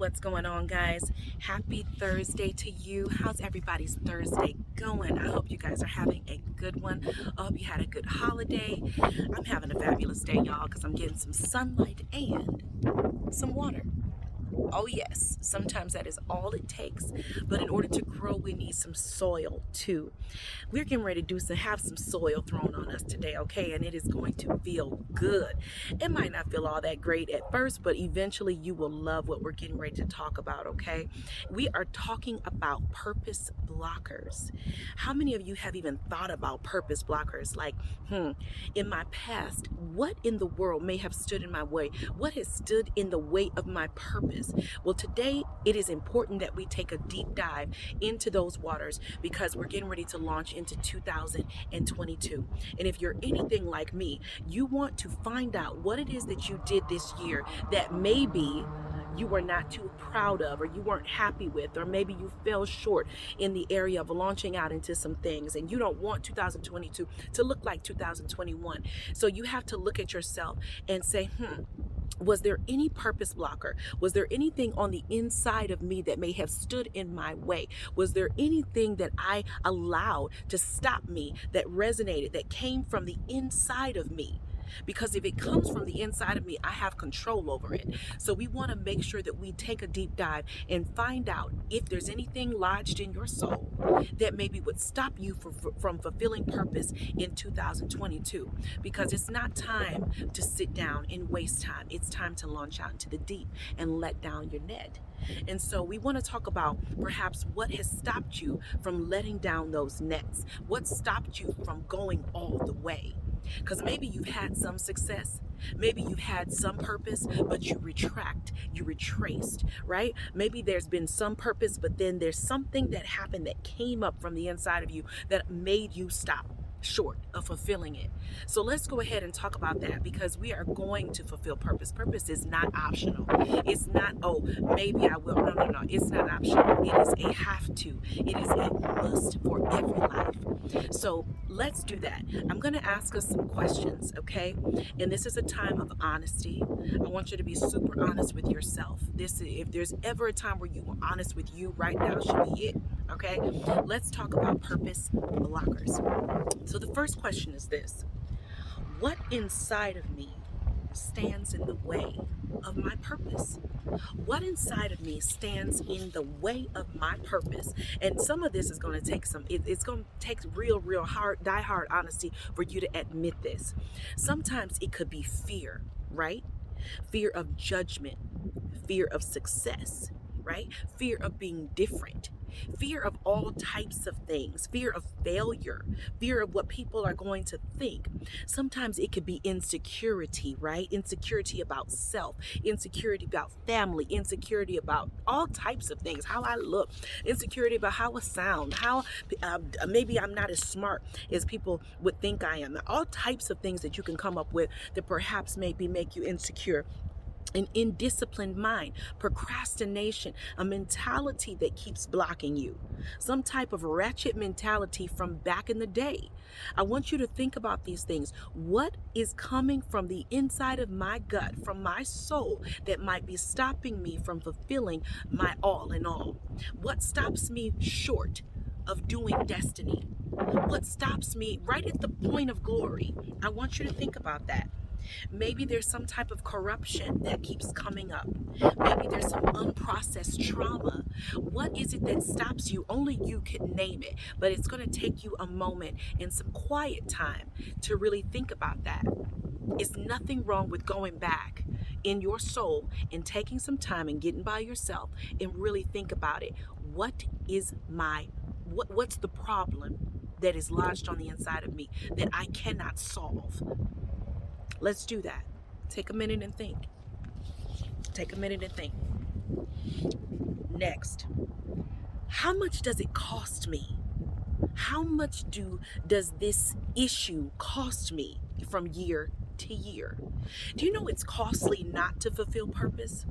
What's going on, guys? Happy Thursday to you. How's everybody's Thursday going? I hope you guys are having a good one. I hope you had a good holiday. I'm having a fabulous day, y'all, because I'm getting some sunlight and some water. Oh, yes, sometimes that is all it takes. But in order to grow, we need some soil too. We're getting ready to have some soil thrown on us today, okay? And it is going to feel good. It might not feel all that great at first, but eventually you will love what we're getting ready to talk about, okay? We are talking about purpose blockers. How many of you have even thought about purpose blockers? Like, in my past, what in the world may have stood in my way? What has stood in the way of my purpose? Well, today it is important that we take a deep dive into those waters because we're getting ready to launch into 2022. And if you're anything like me, you want to find out what it is that you did this year that maybe you were not too proud of, or you weren't happy with, or maybe you fell short in the area of launching out into some things, and you don't want 2022 to look like 2021. So you have to look at yourself and say, was there any purpose blocker? Was there anything on the inside of me that may have stood in my way? Was there anything that I allowed to stop me, that resonated, that came from the inside of me? Because if it comes from the inside of me, I have control over it. So we want to make sure that we take a deep dive and find out if there's anything lodged in your soul that maybe would stop you from fulfilling purpose in 2022. Because it's not time to sit down and waste time. It's time to launch out into the deep and let down your net. And so we want to talk about perhaps what has stopped you from letting down those nets. What stopped you from going all the way? Because maybe you've had some success. Maybe you've had some purpose, but you retraced, right? Maybe there's been some purpose, but then there's something that happened that came up from the inside of you that made you stop short of fulfilling it. So let's go ahead and talk about that, because we are going to fulfill purpose. Purpose is not optional. It's not, oh, maybe I will. No, no, no. It's not optional. It is a have to. It is a must for every life. So let's do that. I'm going to ask us some questions, okay? And this is a time of honesty. I want you to be super honest with yourself. If there's ever a time where you are honest with you, right now should be it, okay? Let's talk about purpose blockers. So the first question is this: what inside of me stands in the way of my purpose? What inside of me stands in the way of my purpose? And some of this is going to take it's going to take real hard, die hard honesty for you to admit this. Sometimes it could be fear, right? Fear of judgment, fear of success, right? Fear of being different, fear of all types of things, fear of failure, fear of what people are going to think. Sometimes it could be insecurity, right? Insecurity about self, insecurity about family, insecurity about all types of things, how I look, insecurity about how I sound, how maybe I'm not as smart as people would think I am. All types of things that you can come up with that perhaps maybe make you insecure. An indisciplined mind, procrastination, a mentality that keeps blocking you, some type of ratchet mentality from back in the day. I want you to think about these things. What is coming from the inside of my gut, from my soul, that might be stopping me from fulfilling my all in all? What stops me short of doing destiny? What stops me right at the point of glory? I want you to think about that. Maybe there's some type of corruption that keeps coming up. Maybe there's some unprocessed trauma. What is it that stops you? Only you can name it, but it's going to take you a moment and some quiet time to really think about that. It's nothing wrong with going back in your soul and taking some time and getting by yourself and really think about it. What's the problem that is lodged on the inside of me that I cannot solve? Let's do that. Take a minute and think. Take a minute and think. Next, how much does it cost me? How much does this issue cost me from year to year? Do you know it's costly not to fulfill purpose?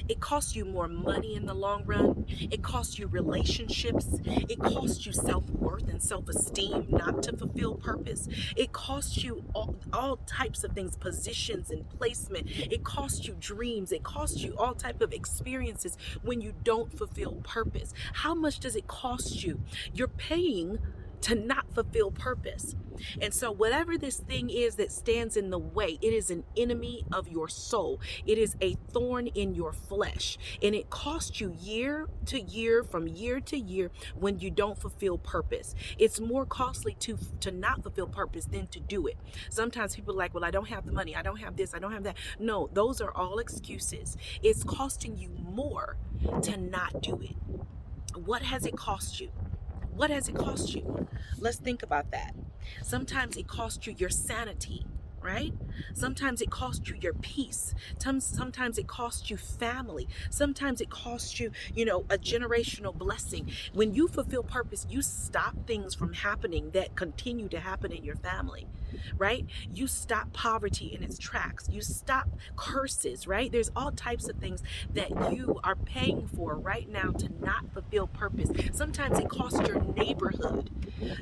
It costs you more money in the long run. It costs you relationships. It costs you self-worth and self-esteem not to fulfill purpose. It costs you all types of things, positions and placement. It costs you dreams. It costs you all type of experiences when you don't fulfill purpose. How much does it cost you? You're paying to not fulfill purpose. And so whatever this thing is that stands in the way, it is an enemy of your soul. It is a thorn in your flesh. And it costs you year to year, from year to year, when you don't fulfill purpose. It's more costly to not fulfill purpose than to do it. Sometimes people are like, well, I don't have the money. I don't have this. I don't have that. No, those are all excuses. It's costing you more to not do it. What has it cost you? What has it cost you? Let's think about that. Sometimes it costs you your sanity, right? Sometimes it costs you your peace. Sometimes it costs you family. Sometimes it costs you, a generational blessing. When you fulfill purpose, you stop things from happening that continue to happen in your family, right? You stop poverty in its tracks. You stop curses, right? There's all types of things that you are paying for right now to not fulfill purpose. Sometimes it costs your neighborhood.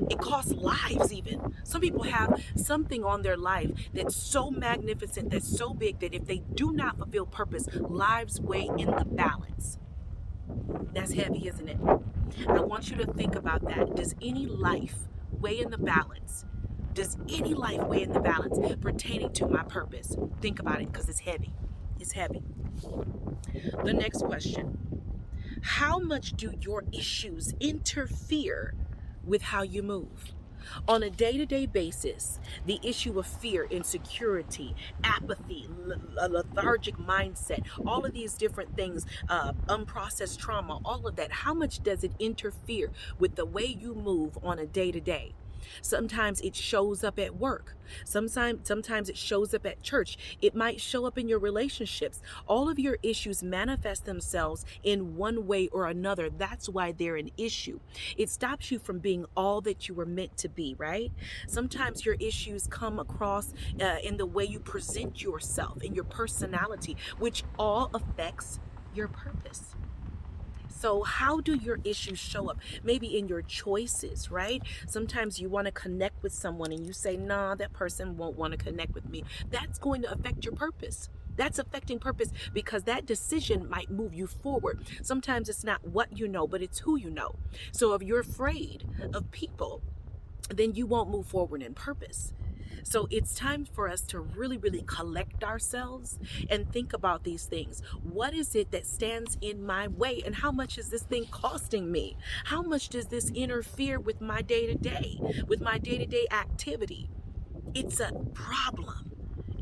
It costs lives even. Some people have something on their life that's so magnificent, that's so big, that if they do not fulfill purpose, lives weigh in the balance. That's heavy, isn't it? I want you to think about that. Does any life weigh in the balance? Does any life weigh in the balance pertaining to my purpose? Think about it, because it's heavy. It's heavy. The next question. How much do your issues interfere with how you move? On a day-to-day basis, the issue of fear, insecurity, apathy, a lethargic mindset, all of these different things, unprocessed trauma, all of that, how much does it interfere with the way you move on a day-to-day? Sometimes it shows up at work. Sometimes it shows up at church. It might show up in your relationships. All of your issues manifest themselves in one way or another. That's why they're an issue. It stops you from being all that you were meant to be, right? Sometimes your issues come across in the way you present yourself, in your personality, which all affects your purpose. So how do your issues show up? Maybe in your choices, right? Sometimes you want to connect with someone and you say, nah, that person won't want to connect with me. That's going to affect your purpose. That's affecting purpose, because that decision might move you forward. Sometimes it's not what you know, but it's who you know. So if you're afraid of people, then you won't move forward in purpose. So it's time for us to really, really collect ourselves and think about these things. What is it that stands in my way, and how much is this thing costing me? How much does this interfere with my day-to-day, with my day-to-day activity? It's a problem.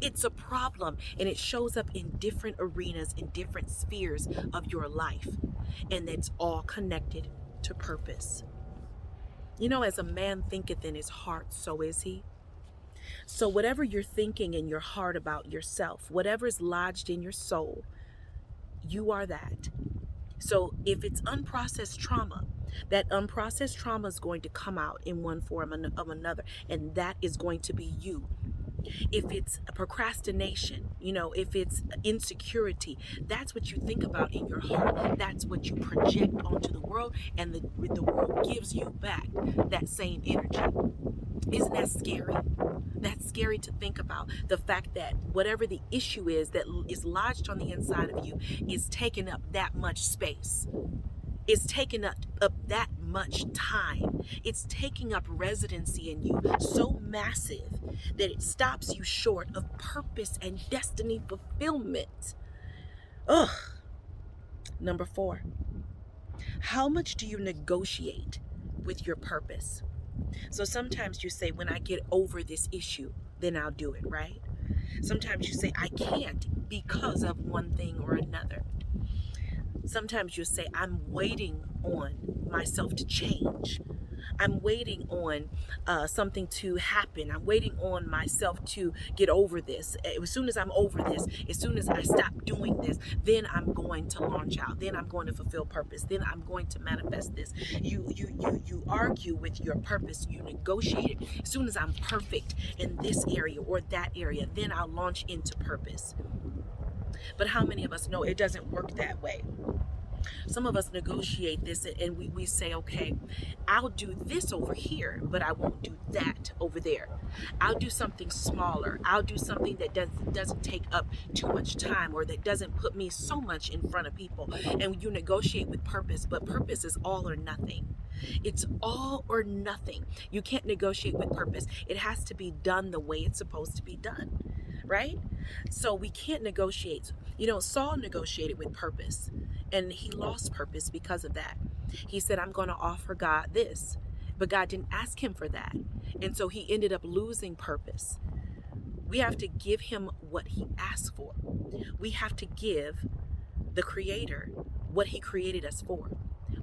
It's a problem, and it shows up in different arenas, in different spheres of your life, and it's all connected to purpose. As a man thinketh in his heart, so is he. So whatever you're thinking in your heart about yourself, whatever is lodged in your soul, you are that. So if it's unprocessed trauma, that unprocessed trauma is going to come out in one form or another, and that is going to be you. If it's a procrastination, if it's insecurity, that's what you think about in your heart. That's what you project onto the world, and the world gives you back that same energy. Isn't that scary? That's scary to think about. The fact that whatever the issue is that is lodged on the inside of you is taking up that much space. It's taking up that much time. It's taking up residency in you so massive that it stops you short of purpose and destiny fulfillment. Ugh. Number 4. How much do you negotiate with your purpose? So sometimes you say, when I get over this issue, then I'll do it, right? Sometimes you say, I can't because of one thing or another. Sometimes you say, I'm waiting on myself to change. I'm waiting on something to happen. I'm waiting on myself to get over this. As soon as I'm over this, as soon as I stop doing this, then I'm going to launch out. Then I'm going to fulfill purpose. Then I'm going to manifest this. You argue with your purpose. You negotiate it. As soon as I'm perfect in this area or that area, then I'll launch into purpose. But how many of us know it doesn't work that way? Some of us negotiate this and we say, okay, I'll do this over here, but I won't do that over there. I'll do something smaller. I'll do something that doesn't take up too much time, or that doesn't put me so much in front of people. And you negotiate with purpose, but purpose is all or nothing. It's all or nothing. You can't negotiate with purpose. It has to be done the way it's supposed to be done, right? So we can't negotiate. Saul negotiated with purpose, and he lost purpose because of that. He said, I'm going to offer God this, but God didn't ask him for that. And so he ended up losing purpose. We have to give him what he asked for. We have to give the Creator what he created us for.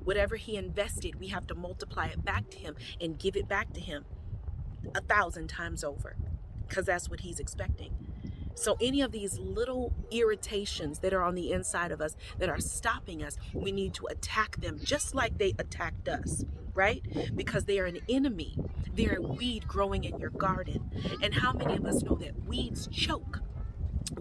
Whatever he invested, we have to multiply it back to him and give it back to him 1,000 times over, because that's what he's expecting. So any of these little irritations that are on the inside of us that are stopping us, we need to attack them just like they attacked us, right? Because they are an enemy. They're a weed growing in your garden. And how many of us know that weeds choke?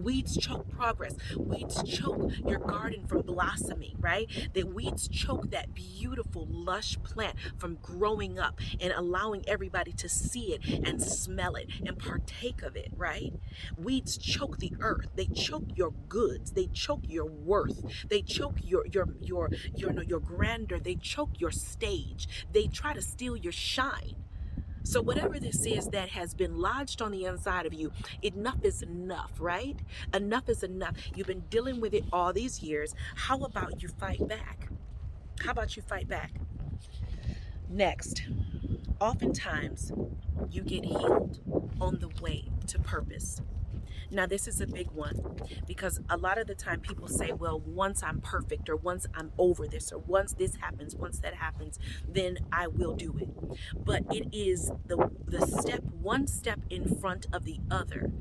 Weeds choke progress. Weeds choke your garden from blossoming, right? That weeds choke that beautiful, lush plant from growing up and allowing everybody to see it and smell it and partake of it, right? Weeds choke the earth. They choke your goods. They choke your worth. They choke your grandeur. They choke your stage. They try to steal your shine. So whatever this is that has been lodged on the inside of you, enough is enough, right? Enough is enough. You've been dealing with it all these years. How about you fight back? How about you fight back? Next, oftentimes you get healed on the way to purpose. Now, this is a big one, because a lot of the time people say, well, once I'm perfect, or once I'm over this, or once this happens, once that happens, then I will do it. But it is the step, one step in front of the other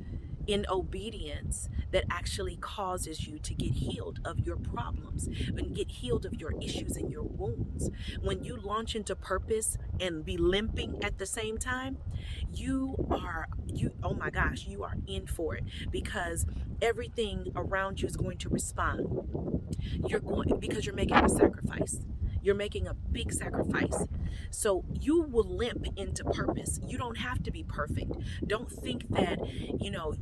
in obedience that actually causes you to get healed of your problems and get healed of your issues and your wounds. When you launch into purpose and be limping at the same time, oh my gosh, you are in for it, because everything around you is going to respond. Because you're making a sacrifice. You're making a big sacrifice. So you will limp into purpose. You don't have to be perfect. Don't think that,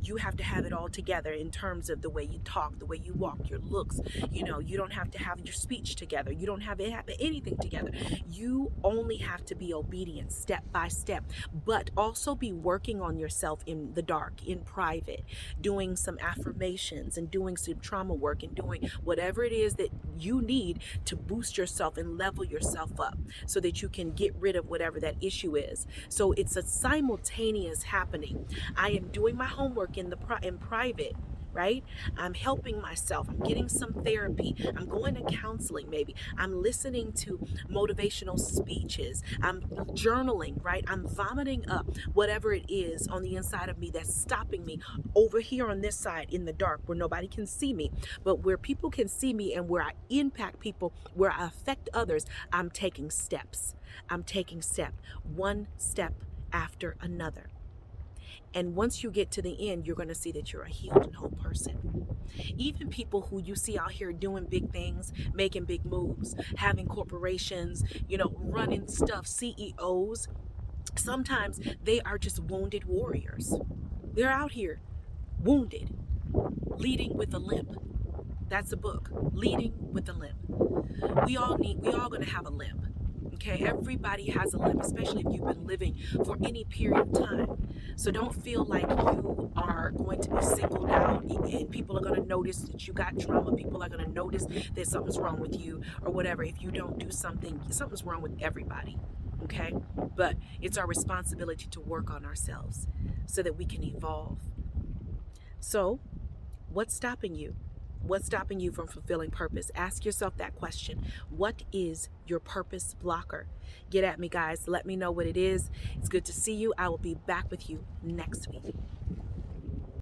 you have to have it all together in terms of the way you talk, the way you walk, your looks. You don't have to have your speech together. You don't have anything together. You only have to be obedient step by step, but also be working on yourself in the dark, in private, doing some affirmations and doing some trauma work and doing whatever it is that you need to boost yourself and level yourself up so that you can get rid of whatever that issue is. So it's a simultaneous happening. I am doing my homework in private, right? I'm helping myself. I'm getting some therapy. I'm going to counseling maybe. I'm listening to motivational speeches. I'm journaling, right? I'm vomiting up whatever it is on the inside of me that's stopping me over here on this side in the dark where nobody can see me. But where people can see me and where I impact people, where I affect others, I'm taking steps. I'm taking one step after another. And once you get to the end, you're going to see that you're a healed and whole person. Even people who you see out here doing big things, making big moves, having corporations, running stuff, CEOs, sometimes they are just wounded warriors. They're out here wounded, leading with a limp. That's a book, Leading with a Limp. We all going to have a limp. Okay, everybody has a limp, especially if you've been living for any period of time. So don't feel like you are going to be singled out and people are going to notice that you got trauma. People are going to notice that something's wrong with you or whatever. If you don't do something's wrong with everybody. Okay, but it's our responsibility to work on ourselves so that we can evolve. So what's stopping you? What's stopping you from fulfilling purpose? Ask yourself that question. What is your purpose blocker? Get at me, guys. Let me know what it is. It's good to see you. I will be back with you next week.